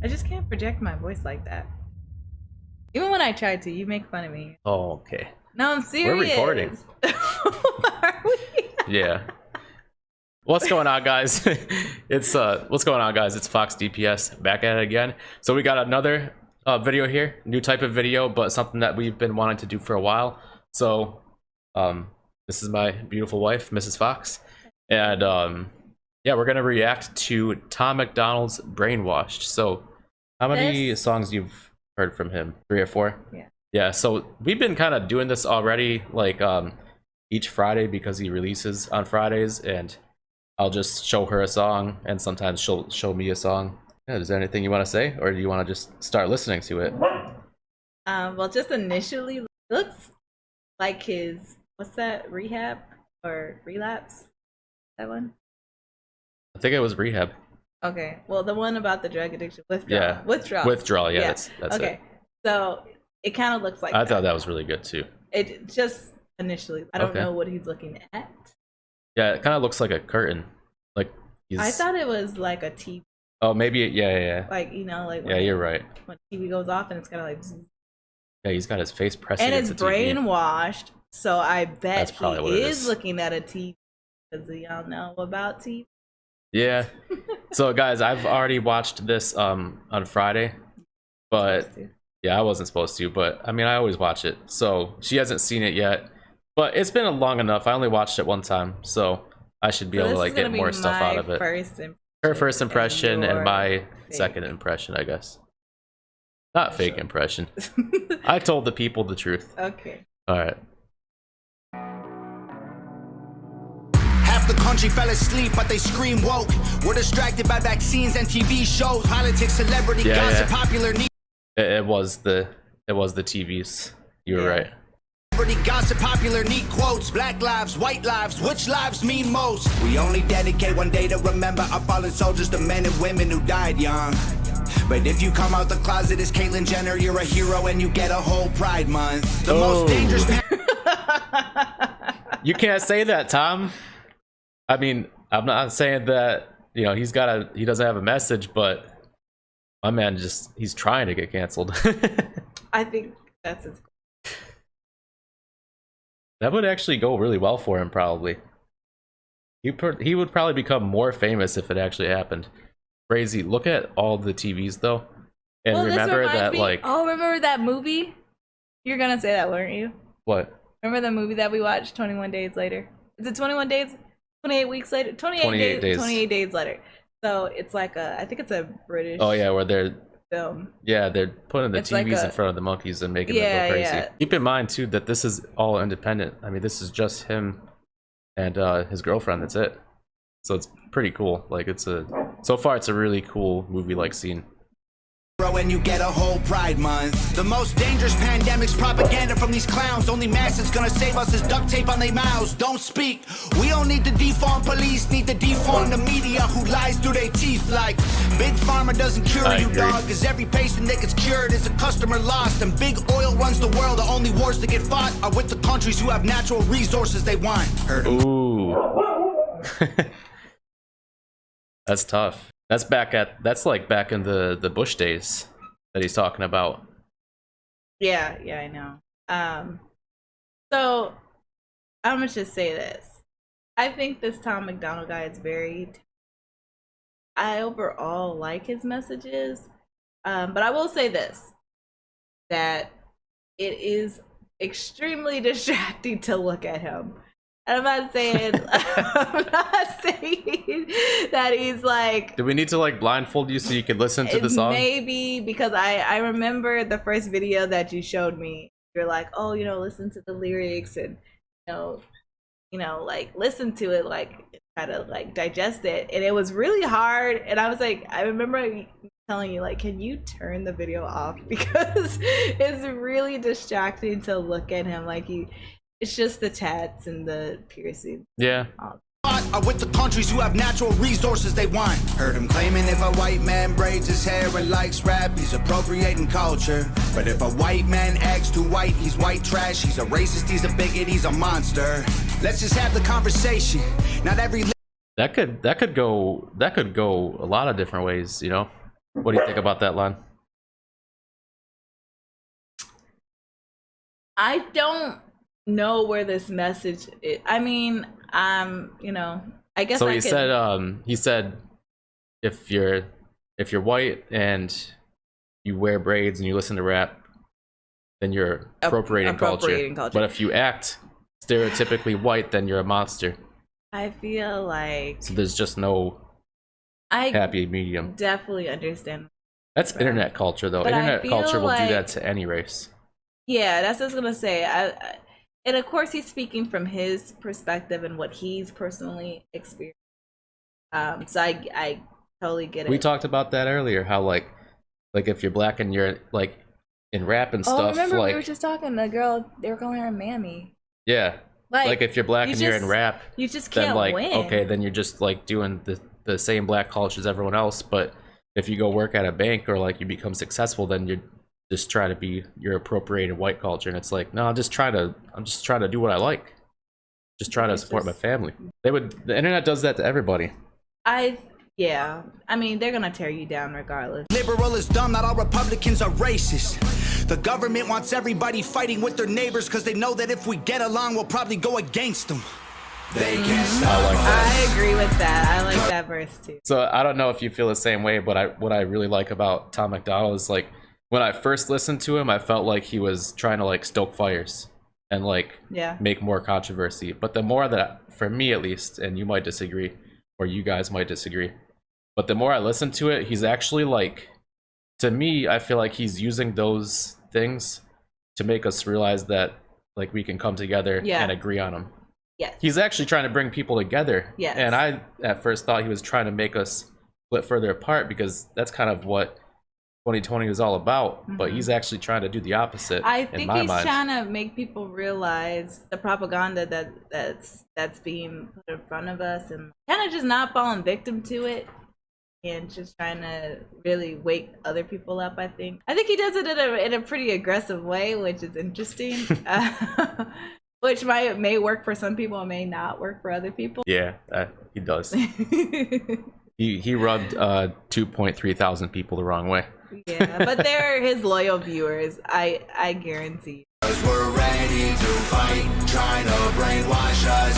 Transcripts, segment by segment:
I just can't project my voice like that. Even when I try to, you make fun of me. Oh, okay. No, I'm serious. We're recording. Are we? Yeah. What's going on, guys? It's FoxDPS back at it again. So we got another video here, new type of video, but something that we've been wanting to do for a while. So this is my beautiful wife, Mrs. Fox, and yeah, we're gonna react to Tom MacDonald's Brainwashed. So how many songs you've heard from him? 3 or 4? Yeah, so we've been kind of doing this already, like each Friday, because he releases on Fridays, and I'll just show her a song, and sometimes she'll show me a song. Yeah, is there anything you want to say, or do you want to just start listening to it? Well, just initially, it looks like his, what's that, rehab or relapse? That one? I think it was rehab. Okay, well, the one about the drug addiction, withdrawal. Yeah, withdrawal. Yeah, that's okay. It. So it kind of looks like I thought that was really good too. It just initially, I don't know what he's looking at. Yeah, it kind of looks like a curtain. Like I thought it was like a TV. Oh, maybe yeah. Like, you know, like yeah, you're right. When TV goes off and it's kind of like. Yeah, he's got his face pressed against the TV. And it's brainwashed, so I bet he is looking at a TV because y'all know about TV. Yeah. So guys, I've already watched this on Friday, but yeah, I wasn't supposed to, but I mean, I always watch it. So she hasn't seen it yet, but it's been long enough. I only watched it one time, so I should be able to like get more stuff out of it. Her first impression and my second impression, I guess. Not fake impression. I told the people the truth. Okay. All right. Half the country fell asleep, but they scream woke. We're distracted by vaccines and TV shows, politics, celebrity, gossip, popular news. It was the TVs. You were right. Celebrity, gossip, popular neat quotes. Black lives, white lives, which lives mean most? We only dedicate one day to remember our fallen soldiers, the men and women who died young. But if you come out the closet as Caitlyn Jenner, you're a hero and you get a whole Pride Month. The most dangerous. You can't say that, Tom. I mean, I'm not saying that, you know, he doesn't have a message, but my man he's trying to get canceled. I think that's his. That would actually go really well for him, probably. He would probably become more famous if it actually happened. Crazy. Look at all the TVs though, and remember that remember that movie? You're gonna say that, weren't you? What? Remember the movie that we watched 21 days later? Is it 21 days? 28 weeks later? 28 days. 28 days later. So it's like I think it's a British. Oh yeah, where they're film. Yeah, they're putting the TVs in front of the monkeys and making them go crazy. Yeah. Keep in mind too that this is all independent. I mean, this is just him and his girlfriend. That's it. So it's pretty cool. Like so far it's a really cool movie-like scene. And you get a whole Pride Month. The most dangerous pandemic's propaganda from these clowns. Only mask that's gonna save us is duct tape on their mouths. Don't speak. We don't need to defund police, need to defund the media who lies through their teeth. Like Big Pharma doesn't cure you, dog, cause every patient that gets cured is a customer lost. And big oil runs the world. The only wars that get fought are with the countries who have natural resources they want. Heard 'em. Ooh. That's tough. That's like back in the Bush days that he's talking about. Yeah, I know. So I'm gonna just say this. I think this Tom MacDonald guy is I overall like his messages. But I will say this, that it is extremely distracting to look at him. And I'm not saying that he's like. Do we need to like blindfold you so you can listen to the song? Maybe, because I remember the first video that you showed me. You're like, oh, you know, listen to the lyrics and you know, like listen to it, like try to like digest it. And it was really hard. And I was like, I remember telling you, like, can you turn the video off, because it's really distracting to look at him. Like it's just the tats and the piercing. Yeah. Are with the countries who have natural resources they want. Heard him claiming if a white man braids his hair and likes rap, he's appropriating culture. But if a white man acts too white, he's white trash. He's a racist, he's a bigot, he's a monster. Let's just have the conversation. Not every that could go a lot of different ways, you know. What do you think about that line? I don't know where this message is. I mean, you know, I guess So I he could, said if you're white and you wear braids and you listen to rap, then you're appropriating culture. But if you act stereotypically white, then you're a monster. I feel like So there's just no happy medium. Definitely understand. That's internet culture, though. But Internet culture will like, do that to any race. Yeah, that's what I was gonna say. And of course, he's speaking from his perspective and what he's personally experienced. So I totally get it. We talked about that earlier. How like if you're black and you're like in rap and stuff. Oh, remember like, we were just talking. The girl, they were calling her Mammy. Yeah. Like if you're black and you're in rap, you just can't then like win. okay, then you're just like doing the same black culture as everyone else. But if you go work at a bank or like you become successful, then you're just try to be your appropriated white culture. And it's like, no, I'm just trying to do what I like. Just trying to support my family. The internet does that to everybody. Yeah, I mean, they're gonna tear you down regardless. Liberal is dumb, not all Republicans are racist. The government wants everybody fighting with their neighbors because they know that if we get along, we'll probably go against them. They can't stop. I agree with that. I like that verse too. So I don't know if you feel the same way, but what I really like about Tom MacDonald is like when I first listened to him, I felt like he was trying to like stoke fires and like make more controversy. But the more that, for me at least, and you might disagree, or you guys might disagree, but the more I listen to it, he's actually like, to me, I feel like he's using those things to make us realize that like we can come together and agree on them. Yes. He's actually trying to bring people together. Yes. And I at first thought he was trying to make us split further apart because that's kind of what 2020 is all about. But he's actually trying to do the opposite. I think he's trying to make people realize the propaganda that's being put in front of us and kind of just not falling victim to it and just trying to really wake other people up. I think he does it in a pretty aggressive way, which is interesting. Which may work for some people and may not work for other people. Yeah, he does. he rubbed 2.3 thousand people the wrong way. Yeah, but they're his loyal viewers. I guarantee. Cause we're ready to fight, trying to brainwash us,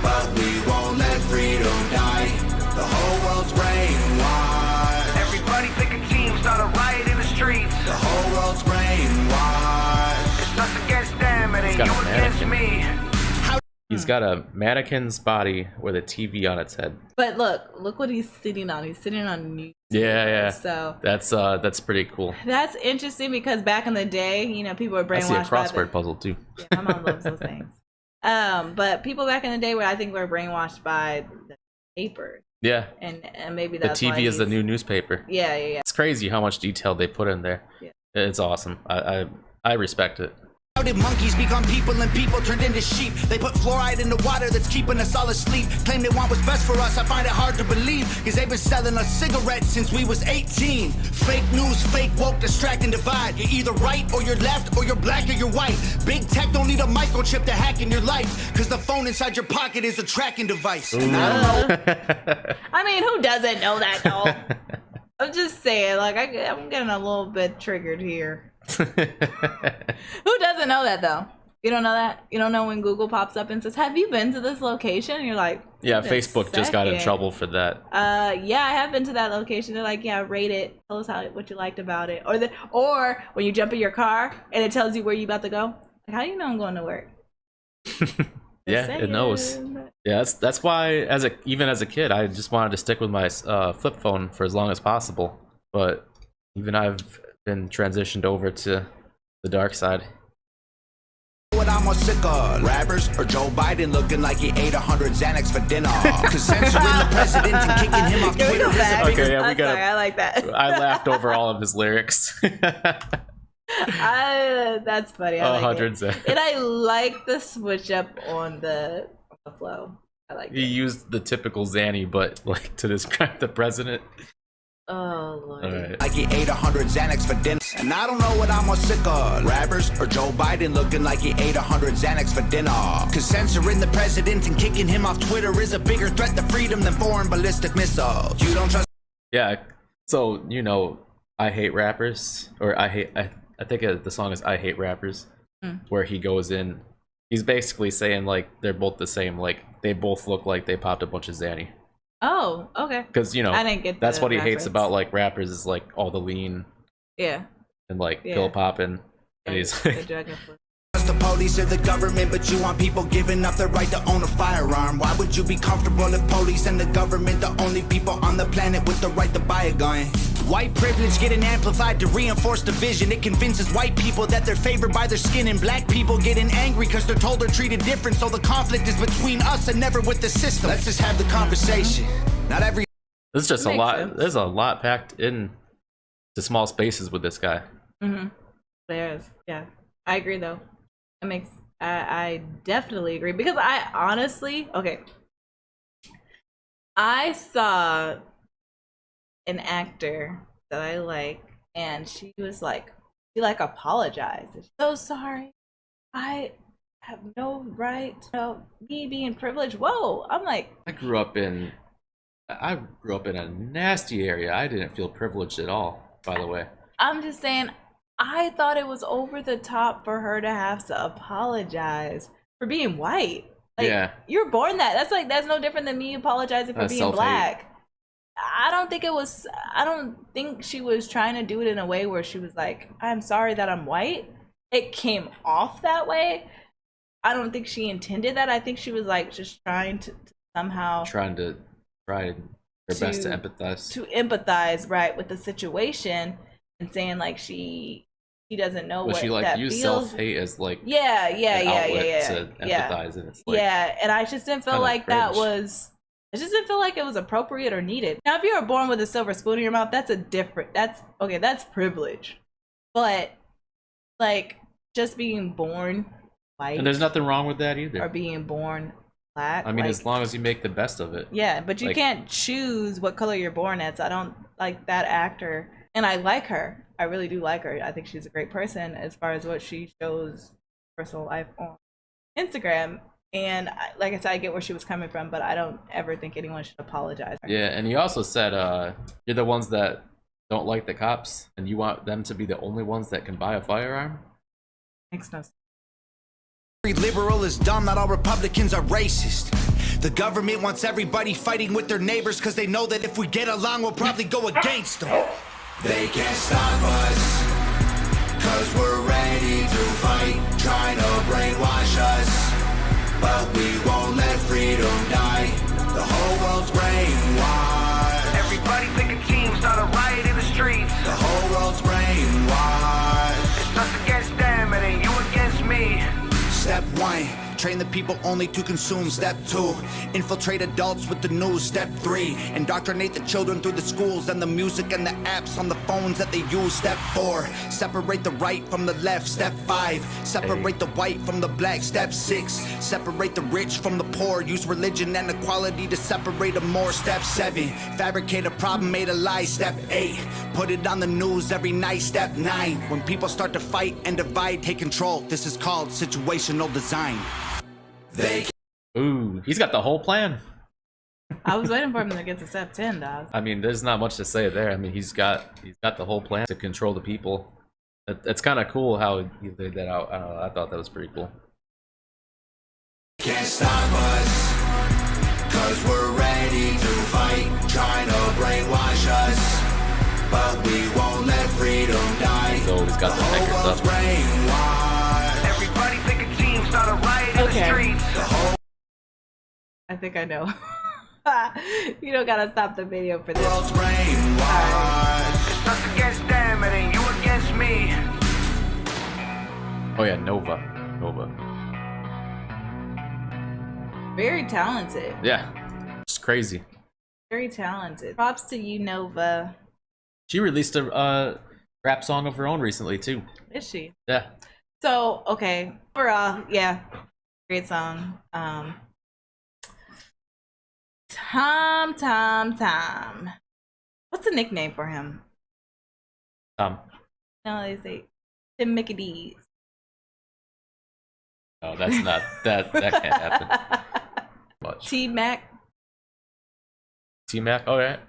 but we won't let freedom die. The whole world's brainwashed. Everybody pick a team, start a riot in the streets. The whole world's brainwashed. It's us against them, it ain't you against me. He's got a mannequin's body with a TV on its head. But look what he's sitting on. He's sitting on news. Yeah. So that's pretty cool. That's interesting because back in the day, you know, people were brainwashed. I see a crossword puzzle too. Yeah, my mom loves those things. But people back in the day I think were brainwashed by the paper. Yeah. And maybe that's the TV is the new newspaper. Yeah. It's crazy how much detail they put in there. Yeah. It's awesome. I respect it. How did monkeys become people and people turned into sheep? They put fluoride in the water that's keeping us all asleep. Claim they want what's best for us, I find it hard to believe. Cause they've been selling us cigarettes since we was 18. Fake news, fake woke, distract and divide. You're either right or you're left or you're black or you're white. Big tech don't need a microchip to hack in your life. Cause the phone inside your pocket is a tracking device. And I don't know. I mean, who doesn't know that though? I'm just saying, like I'm getting a little bit triggered here. Who doesn't know that though? You don't know that? You don't know when Google pops up and says, "Have you been to this location?" And you're like, yeah, Facebook just got in trouble for that. Yeah, I have been to that location. They're like, yeah, rate it. Tell us what you liked about it. Or when you jump in your car and it tells you where you about to go. Like, how do you know I'm going to work? Yeah, it knows. Yeah, that's why even as a kid, I just wanted to stick with my flip phone for as long as possible. But even I've been transitioned over to the dark side. What I'm more sick of, rappers or Joe Biden looking like he ate 100 Xanax for dinner. Cause censoring the president and kicking him off Twitter is a big... Okay, yeah, sorry, I like that. I laughed over all of his lyrics. That's funny. I like 100 Xanax. And I like the switch up on the flow. I like he used the typical Xanny, but like to describe the president. Oh, Lord. Right. Like he ate 100 Xanax for dinner. And I don't know what I'm more sick of, rappers or Joe Biden looking like he ate 100 Xanax for dinner. Cause censoring the president and kicking him off Twitter is a bigger threat to freedom than foreign ballistic missiles. You don't trust... Yeah, So, you know, I hate rappers, or I think the song is I Hate Rappers, where he goes in, he's basically saying like they're both the same, like they both look like they popped a bunch of Xanny. Oh, okay. Because, you know, I didn't get that's the what he hates reference. about like rappers is like all the lean Yeah. and like Yeah. pill popping. And he's The like, drug influence. The police or the government, but you want people giving up their right to own a firearm. Why would you be comfortable if police and the government the only people on the planet with the right to buy a gun? White privilege getting amplified to reinforce division. It convinces white people that they're favored by their skin, and black people getting angry because they're told they're treated different. So the conflict is between us and never with the system. Let's just have the conversation. Not every there's just a Makes lot. sense. There's a lot packed in to small spaces with this guy. There's, yeah. I agree though. It makes, I definitely agree, because I honestly, okay, I saw an actor that I like, and she was like, she like apologized. So sorry, I have no right to me being privileged. Whoa, I'm like, I grew up in a nasty area. I didn't feel privileged at all, by the way. I'm just saying, I thought it was over the top for her to have to apologize for being white. Like, Yeah. you're born that. That's like, that's no different than me apologizing for being Self-hate. black. I don't think she was trying to do it in a way where she was like, I'm sorry that I'm white. It came off that way. I don't think she intended that. I think she was like just trying to somehow Try her best to empathize. To empathize, right, with the situation, and saying like she doesn't know But what she like that used feels. self-hate as like Yeah, an outlet to yeah. empathize, and it's like, Yeah, and I just didn't feel kinda like that cringe. was. I just didn't feel like it was appropriate or needed. Now, if you were born with a silver spoon in your mouth, that's that's privilege. But like just being born white, and there's nothing wrong with that either. or being born black. I mean, like, as long as you make the best of it. yeah, but you like- can't choose what color you're born as. I don't like that actor, and I like her. I really do like her. I think she's a great person as far as what she shows personal life on Instagram. And like I said, I get where she was coming from, but I don't ever think anyone should apologize. Yeah, and he also said, you're the ones that don't like the cops, and you want them to be the only ones that can buy a firearm? Makes no sense. Every liberal is dumb, not all Republicans are racist. The government wants everybody fighting with their neighbors because they know that if we get along, we'll probably go against them. They can't stop us, cause we're ready to fight, trying to brainwash us. But we won't let freedom die. The whole world's brainwashed. Everybody pick a team, start a riot in the streets. The whole world's brainwashed. It's us against them, it ain't you against me. Step 1, train the people only to consume. Step 2, infiltrate adults with the news. Step 3, indoctrinate the children through the schools and the music and the apps on the phones that they use. Step 4, separate the right from the left. Step 5, separate the white from the black. Step 6, separate the rich from the poor. Use religion and equality to separate them more. Step 7, fabricate a problem, made a lie. Step 8, put it on the news every night. Step 9, when people start to fight and divide, take control. This is called situational design. Ooh, he's got the whole plan. I was waiting for him to get to step 10, dog. I mean, there's not much to say there. I mean, he's got the whole plan to control the people. It's kind of cool how he laid that out. I don't know, I thought that was pretty cool. Can't stop us, cause we're ready to fight, trying to brainwash us. But we won't let freedom die. So he's got the fingers up. Brainwashed. Everybody pick a team, start a riot in Okay. the streets. The whole I think I know. You don't gotta stop the video for this. world's brainwashed. It's us against them, it ain't you against me. Oh yeah, Nova. Very talented. Yeah, it's crazy. Very talented. Props to you, Nova. She released a rap song of her own recently too. Is she? Yeah. So, okay. Overall, yeah. Great song. Tom. What's the nickname for him? No, No, they say Tim McAdees. that's not that can't happen. Much. T-Mac. T-Mac. All right.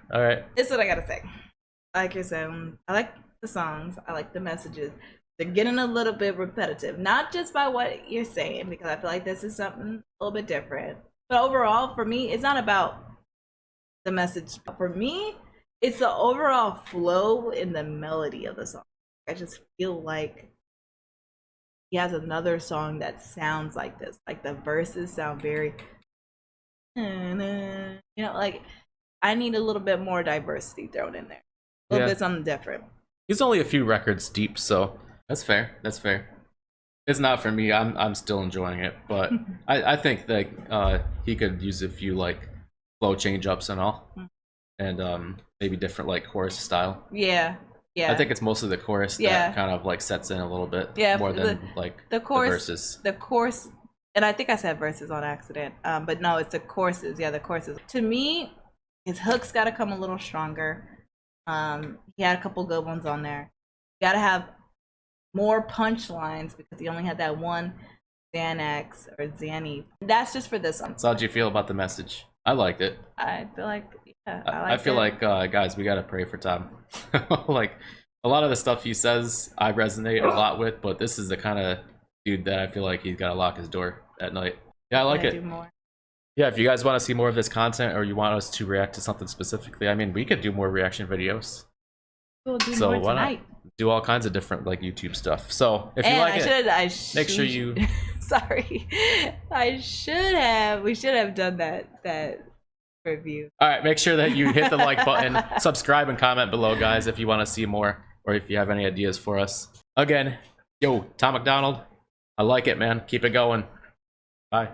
This is what I gotta say. like you're saying, I like the songs, I like the messages. They're getting a little bit repetitive, not just by what you're saying, because I feel like this is something a little bit different. But overall, for me, it's not about the message. For me, it's the overall flow and the melody of the song. I just feel like he has another song that sounds like this. Like the verses sound very, like I need a little bit more diversity thrown in there. A little bit something different. He's only a few records deep, so that's fair. That's fair. It's not for me. I'm still enjoying it, but I think that he could use a few like flow change ups and all, and maybe different like chorus style. Yeah. I think it's mostly the chorus that kind of like sets in a little bit more than the verses. The chorus, and I think I said verses on accident, but no, it's the choruses. Yeah, the choruses. To me, his hook's got to come a little stronger. He had a couple good ones on there. Got to have more punchlines because he only had that one Xanax or Zanny. That's just for this one. So how'd you feel about the message? I liked it. I feel like, I feel like guys, we gotta pray for Tom. Like a lot of the stuff he says, I resonate a lot with, but this is the kind of dude that I feel like he's gotta lock his door at night. Yeah, I like it. Do more. Yeah, if you guys want to see more of this content or you want us to react to something specifically, I mean, we could do more reaction videos. We'll do So more why tonight. not do all kinds of different like YouTube stuff. So if you And like it, make sure you. Sorry, we should have done that review. All right, make sure that you hit the like button, subscribe, and comment below, guys, if you want to see more or if you have any ideas for us. Again, yo, Tom MacDonald, I like it, man. Keep it going. Bye.